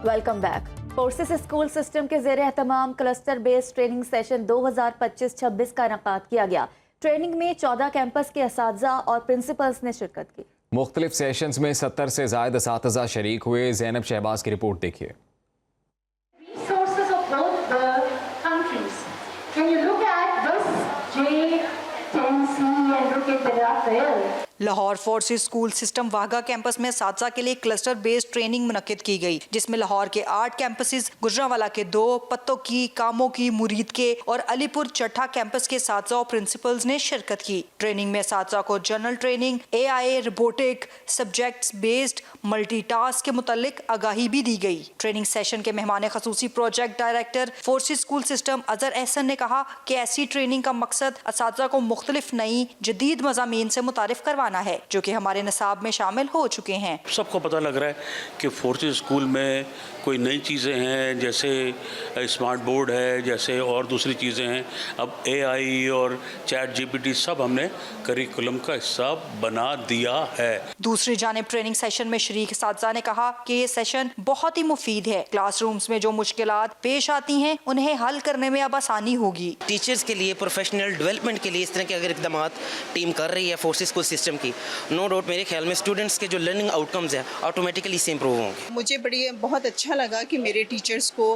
Welcome back. Forces school system के ज़ेरे एहतमाम cluster based training session 2025-26 का इनेकाद किया गया। ट्रेनिंग में 14 कैंपस के असातिज़ा और प्रिंसिपल्स ने शिरकत की। मुख्तलिफ सेशंस में 70 से ज़ायद असातिज़ा शरीक हुए। ज़ैनब शहबाज की रिपोर्ट देखिए। Lahore forces school system Wagah campus में असातिज़ा के लिए क्लस्टर बेस्ड ट्रेनिंग मुनक्किद की गई, जिसमें लाहौर के 8 कैंपसेस, गुजरांवाला के 2, पत्तों की, कामों की, मुरीद के और अलीपुर चट्ठा कैंपस के असातिज़ा और प्रिंसिपल्स ने शिरकत की। ट्रेनिंग में असातिज़ा को general training, AI, robotic, subjects based, multitask के मुतल्लिक आगाही भी दी गई। ट्रेनिंग सेशन के मेहमान खसूसी project director forces school system Azhar Ahsan ने कहा कि ऐसी ट्रेनिंग का मकसद असातिज़ा को मुख्तलिफ नई जदीद मज़ामीन से मुतारिफ करवाना है, जो कि हमारे निसाब में शामिल हो चुके हैं। सबको पता लग रहा है कि फोर्सेस स्कूल में कोई नई चीज़ें हैं, जैसे स्मार्ट बोर्ड है, जैसे और दूसरी चीज़ें हैं। अब AI और चैट GPT सब हमने करिकुलम का हिस्सा बना दिया है। दूसरी जानिब ट्रेनिंग सेशन में शरीक असातिज़ा ने कहा कि ये सेशन बहुत ही मुफीद है। क्लासरूम्स में जो मुश्किलात पेश आती हैं उन्हें हल करने में अब आसानी होगी। टीचर्स के लिए प्रोफेशनल डेवलपमेंट के लिए इस तरह के अगर इकदाम टीम कर रही है फोर्सेस स्कूल सिस्टम की, नो डाउट मेरे ख्याल में स्टूडेंट्स के जो लर्निंग आउटकम्स हैं ऑटोमेटिकली से इम्प्रूव होंगे। मुझे बहुत अच्छा लगा कि मेरे टीचर्स को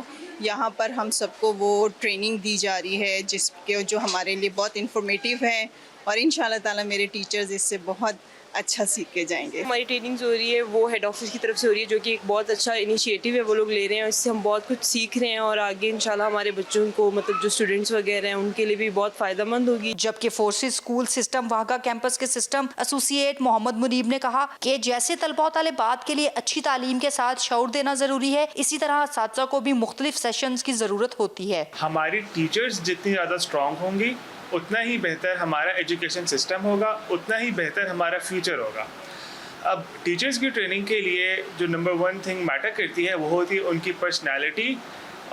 यहाँ पर हम सबको वो ट्रेनिंग दी जा रही है जिसके जो हमारे लिए बहुत इंफॉर्मेटिव है, और इंशाल्लाह ताला मेरे टीचर्स इससे बहुत अच्छा सीख के जाएंगे। हमारी ट्रेनिंग जो हो रही है वो हेड ऑफिस की तरफ से हो रही है, जो कि एक बहुत अच्छा इनिशिएटिव है वो लोग ले रहे हैं। इससे हम बहुत कुछ सीख रहे हैं और आगे इंशाल्लाह हमारे बच्चों को, मतलब जो स्टूडेंट्स वगैरह हैं, उनके लिए भी बहुत फ़ायदेमंद होगी। जबकि forces school system Wagah campus के सिस्टम एसोसिएट मोहम्मद मुनीब ने कहा कि जैसे तलबा तालिबात के लिए अच्छी तालीम के साथ शऊर देना ज़रूरी है, इसी तरह असातिज़ा को भी मुख्तलिफ सेशंस की ज़रूरत होती है। हमारी टीचर्स जितनी ज़्यादा स्ट्रॉन्ग होंगी उतना ही बेहतर हमारा एजुकेशन सिस्टम होगा, उतना ही बेहतर हमारा फ्यूचर होगा। अब टीचर्स की ट्रेनिंग के लिए जो नंबर 1 थिंग मैटर करती है वो होती है उनकी पर्सनैलिटी,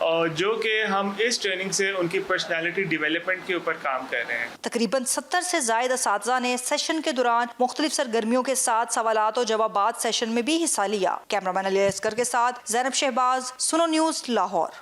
और जो कि हम इस ट्रेनिंग से उनकी पर्सनैलिटी डेवलपमेंट के ऊपर काम कर रहे हैं। तकरीबन 70 से ज़ायद असातिज़ा ने सेशन के दौरान मुख्तलिफ सरगर्मियों के साथ सवालात और जवाबात सेशन में भी हिस्सा लिया। कैमरामैन अली असगर के साथ ज़ैनब शहबाज, सुनो न्यूज़, लाहौर।